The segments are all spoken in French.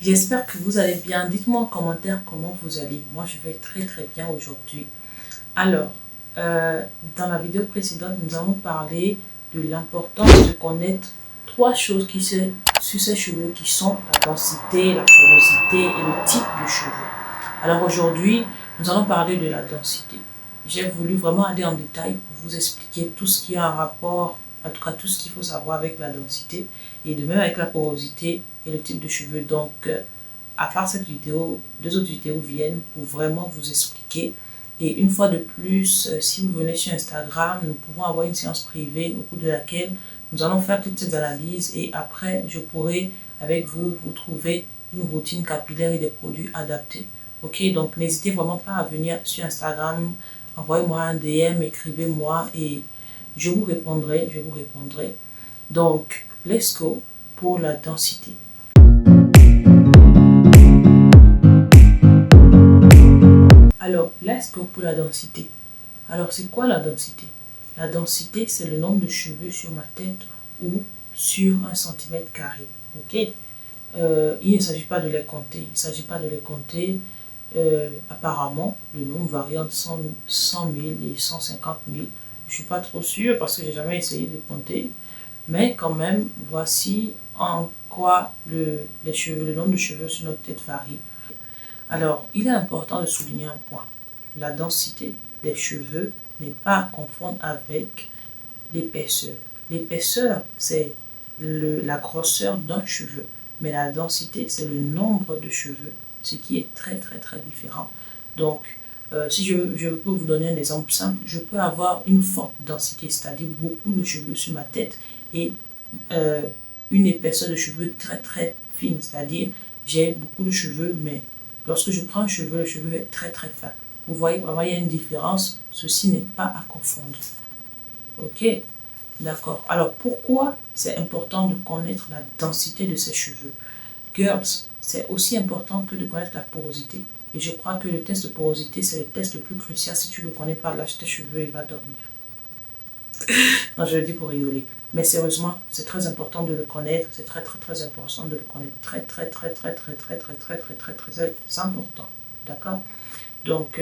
J'espère que vous allez bien. Dites-moi en commentaire comment vous allez. Moi, je vais très très bien aujourd'hui. Alors, dans la vidéo précédente, nous avons parlé de l'importance de connaître trois choses sur ces cheveux qui sont la densité, la porosité et le type de cheveux. Alors aujourd'hui, nous allons parler de la densité. J'ai voulu vraiment aller en détail pour vous expliquer tout ce qui a un rapport, en tout cas tout ce qu'il faut savoir avec la densité et de même avec la porosité et le type de cheveux. Donc, à part cette vidéo, deux autres vidéos viennent pour vraiment vous expliquer. Et une fois de plus, si vous venez sur Instagram, nous pouvons avoir une séance privée au cours de laquelle nous allons faire toutes ces analyses et après, je pourrai avec vous trouver une routine capillaire et des produits adaptés. Ok, donc n'hésitez vraiment pas à venir sur Instagram, envoyez-moi un DM, écrivez-moi et je vous répondrai. Donc, let's go pour la densité. Alors, let's go pour la densité. Alors, c'est quoi la densité? La densité, c'est le nombre de cheveux sur ma tête ou sur 1 cm². Ok? Il ne s'agit pas de les compter. Apparemment, le nombre varie entre 100 000 et 150 000. Je ne suis pas trop sûre parce que je n'ai jamais essayé de compter. Mais quand même, voici en quoi le nombre de cheveux sur notre tête varie. Alors, il est important de souligner un point. La densité des cheveux n'est pas à confondre avec l'épaisseur. L'épaisseur, c'est la grosseur d'un cheveu. Mais la densité, c'est le nombre de cheveux, ce qui est très, très, très différent. Donc, si je peux vous donner un exemple simple, je peux avoir une forte densité, c'est-à-dire beaucoup de cheveux sur ma tête et une épaisseur de cheveux très, très fine, c'est-à-dire j'ai beaucoup de cheveux, mais lorsque je prends un cheveu, le cheveu est très, très fin. Vous voyez, vraiment, il y a une différence. Ceci n'est pas à confondre. Ok? D'accord. Alors, pourquoi c'est important de connaître la densité de ces cheveux? Girls, c'est aussi important que de connaître la porosité. Et je crois que le test de porosité, c'est le test le plus crucial. Si tu ne le connais pas, lâche tes cheveux et va dormir. Non, je le dis pour rigoler. Mais sérieusement, c'est très important de le connaître. C'est très, très, très important de le connaître. Très, très, très, très, très, très, très, très, très, très, très, c'est important. D'accord? Donc,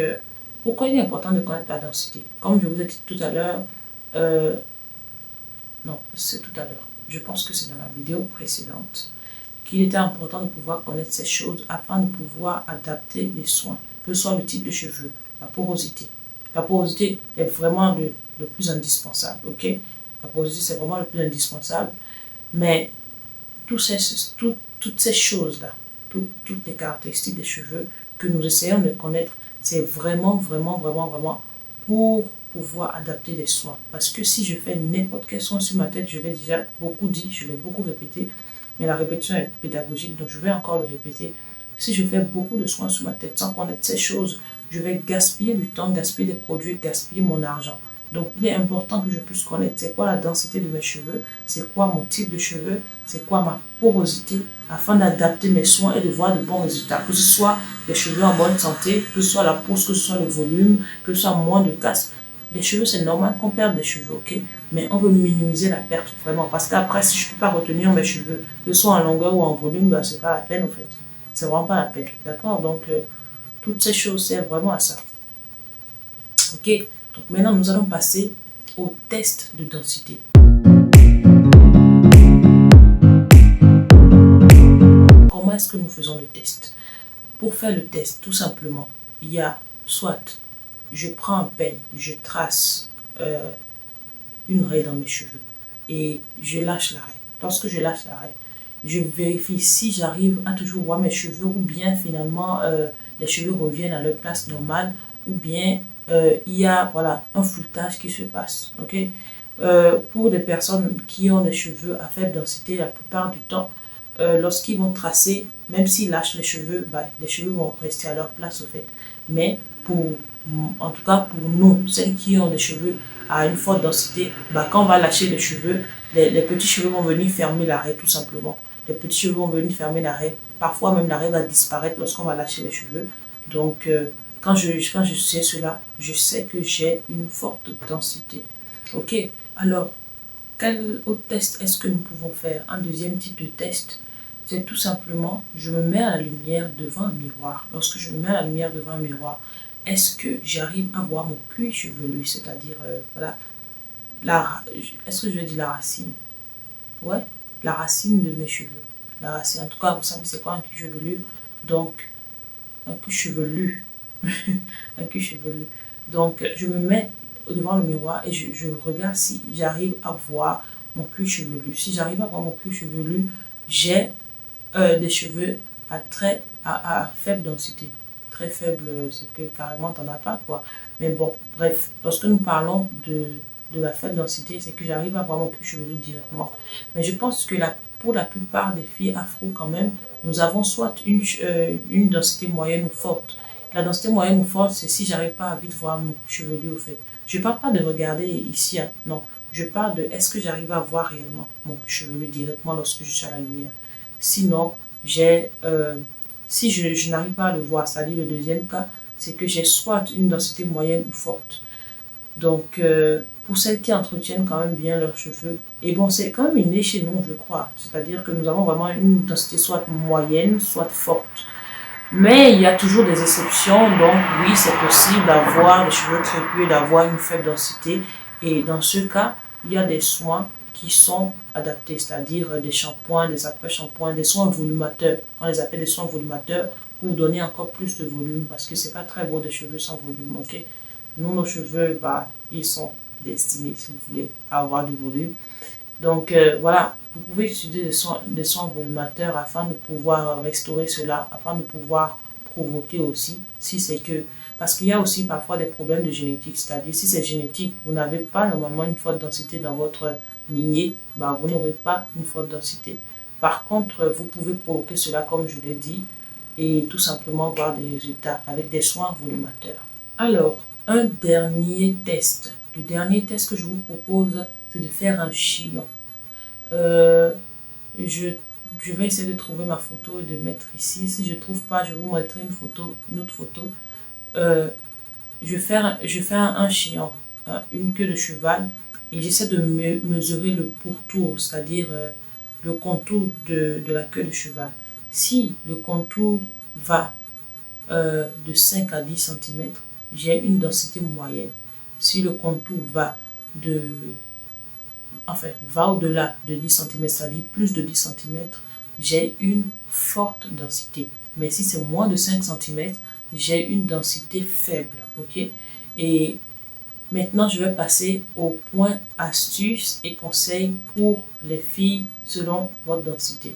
pourquoi il est important de connaître la densité? Comme je vous ai dit tout à l'heure, non, c'est tout à l'heure. Je pense que c'est dans la vidéo précédente qu'il était important de pouvoir connaître ces choses afin de pouvoir adapter les soins, que ce soit le type de cheveux, la porosité. La porosité est vraiment le plus indispensable, ok? La porosité, c'est vraiment le plus indispensable. Mais toutes ces choses-là, toutes les caractéristiques des cheveux que nous essayons de connaître, c'est vraiment, vraiment, vraiment, vraiment pour pouvoir adapter les soins. Parce que si je fais n'importe quel soin sur ma tête, je l'ai déjà beaucoup dit, je l'ai beaucoup répété, mais la répétition est pédagogique, donc je vais encore le répéter. Si je fais beaucoup de soins sur ma tête sans connaître ces choses, je vais gaspiller du temps, gaspiller des produits, gaspiller mon argent. Donc, il est important que je puisse connaître c'est quoi la densité de mes cheveux, c'est quoi mon type de cheveux, c'est quoi ma porosité, afin d'adapter mes soins et de voir de bons résultats. Que ce soit des cheveux en bonne santé, que ce soit la pousse, que ce soit le volume, que ce soit moins de casse. Les cheveux, c'est normal qu'on perde des cheveux, ok? Mais on veut minimiser la perte, vraiment. Parce qu'après, si je ne peux pas retenir mes cheveux, que ce soit en longueur ou en volume, ben, ce n'est pas la peine, en fait. C'est vraiment pas la peine, d'accord? Donc, toutes ces choses servent vraiment à ça. Ok? Donc, maintenant, nous allons passer au test de densité. Comment est-ce que nous faisons le test? Pour faire le test, tout simplement, il y a soit je prends un peigne, je trace une raie dans mes cheveux et je lâche la raie. Lorsque je lâche la raie, je vérifie si j'arrive à toujours voir mes cheveux ou bien finalement les cheveux reviennent à leur place normale ou bien il y a voilà, un floutage qui se passe. Okay? Pour des personnes qui ont des cheveux à faible densité, la plupart du temps, lorsqu'ils vont tracer, même s'ils lâchent les cheveux vont rester à leur place au fait. Mais en tout cas pour nous, celles qui ont des cheveux à une forte densité, quand on va lâcher les cheveux, les petits cheveux vont venir fermer l'arrêt tout simplement. Les petits cheveux vont venir fermer l'arrêt. Parfois même l'arrêt va disparaître lorsqu'on va lâcher les cheveux. Donc quand je sais cela, je sais que j'ai une forte densité. Ok, alors quel autre test est-ce que nous pouvons faire? Un deuxième type de test, c'est tout simplement, je me mets à la lumière devant un miroir. Lorsque je me mets à la lumière devant un miroir, est-ce que j'arrive à voir mon cuir chevelu, c'est-à-dire, voilà, est-ce que je vais dire la racine? Ouais, la racine de mes cheveux. La racine, en tout cas, vous savez c'est quoi un cuir chevelu? Donc, un cuir chevelu. Un cuir chevelu. Donc, je me mets devant le miroir et je regarde si j'arrive à voir mon cuir chevelu. Si j'arrive à voir mon cuir chevelu, j'ai des cheveux à faible densité. Très faible, c'est que carrément t'en as pas, quoi. Mais bon, bref, lorsque nous parlons de la faible densité, c'est que j'arrive à voir mon cuir chevelu directement. Mais je pense que pour la plupart des filles afro, quand même, nous avons soit une densité moyenne ou forte. La densité moyenne ou forte, c'est si j'arrive pas à vite voir mon cuir chevelu, au fait. Je parle pas de regarder ici, hein, non. Je parle de est-ce que j'arrive à voir réellement mon cuir chevelu directement lorsque je suis à la lumière. Sinon, si je n'arrive pas à le voir, c'est-à-dire le deuxième cas, c'est que j'ai soit une densité moyenne ou forte. Donc, pour celles qui entretiennent quand même bien leurs cheveux, et bon, c'est quand même inné chez nous, je crois. C'est-à-dire que nous avons vraiment une densité soit moyenne, soit forte. Mais il y a toujours des exceptions, donc oui, c'est possible d'avoir des cheveux crépus et d'avoir une faible densité. Et dans ce cas, il y a des soins qui sont adaptés, c'est-à-dire des shampoings, des après-shampoings, des soins volumateurs. On les appelle des soins volumateurs pour donner encore plus de volume parce que c'est pas très beau des cheveux sans volume, ok? Nous, nos cheveux, bah, ils sont destinés, si vous voulez, à avoir du volume. Donc voilà, vous pouvez utiliser des soins volumateurs afin de pouvoir restaurer cela, afin de pouvoir provoquer aussi, si c'est que... Parce qu'il y a aussi parfois des problèmes de génétique, c'est-à-dire si c'est génétique, vous n'avez pas normalement une forte densité dans votre lignée, bah, vous n'aurez pas une forte densité. Par contre, vous pouvez provoquer cela, comme je l'ai dit, et tout simplement voir des résultats avec des soins volumateurs. Alors, un dernier test. Le dernier test que je vous propose, c'est de faire un chignon. Je, je vais essayer de trouver ma photo et de mettre ici. Si je ne trouve pas, je vous montrerai une autre photo. Je fais un chignon, une queue de cheval, et j'essaie de mesurer le pourtour, c'est-à-dire le contour de la queue de cheval. Si le contour va de 5 à 10 cm, j'ai une densité moyenne. Si le contour va au-delà de 10 cm, c'est-à-dire plus de 10 cm, j'ai une forte densité. Mais si c'est moins de 5 cm, j'ai une densité faible, ok? Et maintenant, je vais passer au point astuces et conseils pour les filles selon votre densité.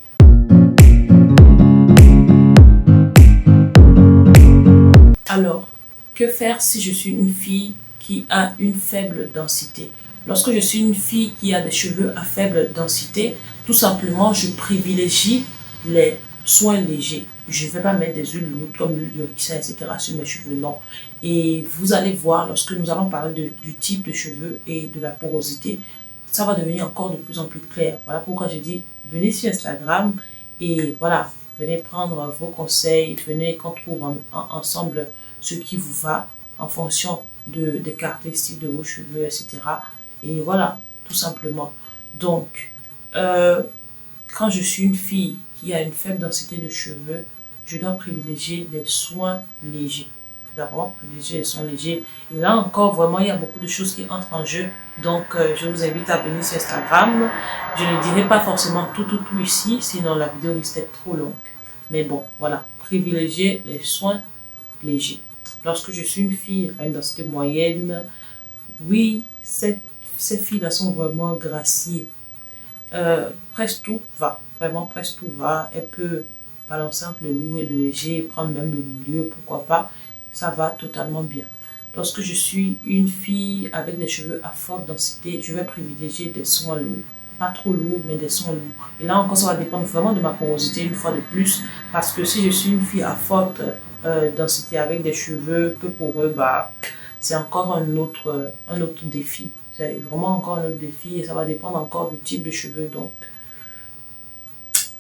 Alors, que faire si je suis une fille qui a une faible densité? Lorsque je suis une fille qui a des cheveux à faible densité, tout simplement, je privilégie les soins légers. Je ne vais pas mettre des huiles lourdes comme l'huile de ricin, etc. sur mes cheveux, non. Et vous allez voir, lorsque nous allons parler du type de cheveux et de la porosité, ça va devenir encore de plus en plus clair. Voilà pourquoi je dis, venez sur Instagram et voilà, venez prendre vos conseils, venez qu'on trouve ensemble ce qui vous va en fonction des caractéristiques de vos cheveux, etc. Et voilà, tout simplement. Donc, quand je suis une fille qui a une faible densité de cheveux, je dois privilégier les soins légers. Je dois vraiment privilégier les soins légers. Et là encore, vraiment, il y a beaucoup de choses qui entrent en jeu. Donc, je vous invite à venir sur Instagram. Je ne dirai pas forcément tout ici, sinon la vidéo risque d'être trop longue. Mais bon, voilà, privilégier les soins légers. Lorsque je suis une fille à une densité moyenne, oui, ces filles-là sont vraiment graciées. Presque tout va, vraiment presque tout va. Elle peut balancer entre le lourd et le léger, prendre même le milieu, pourquoi pas. Ça va totalement bien. Lorsque je suis une fille avec des cheveux à forte densité, je vais privilégier des soins lourds. Pas trop lourds, mais des soins lourds. Et là encore, ça va dépendre vraiment de ma porosité une fois de plus. Parce que si je suis une fille à forte densité avec des cheveux peu poreux, bah, c'est encore un autre défi. C'est vraiment encore un autre défi et ça va dépendre encore du type de cheveux. Donc,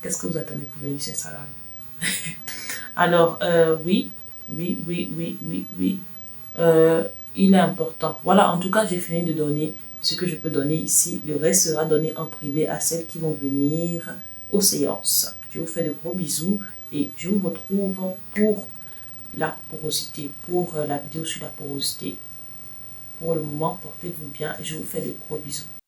qu'est-ce que vous attendez pour venir sur Instagram? Alors, oui. Il est important. Voilà, en tout cas, j'ai fini de donner ce que je peux donner ici. Le reste sera donné en privé à celles qui vont venir aux séances. Je vous fais de gros bisous et je vous retrouve pour la porosité, pour la vidéo sur la porosité. Pour le moment, portez-vous bien et je vous fais de gros bisous.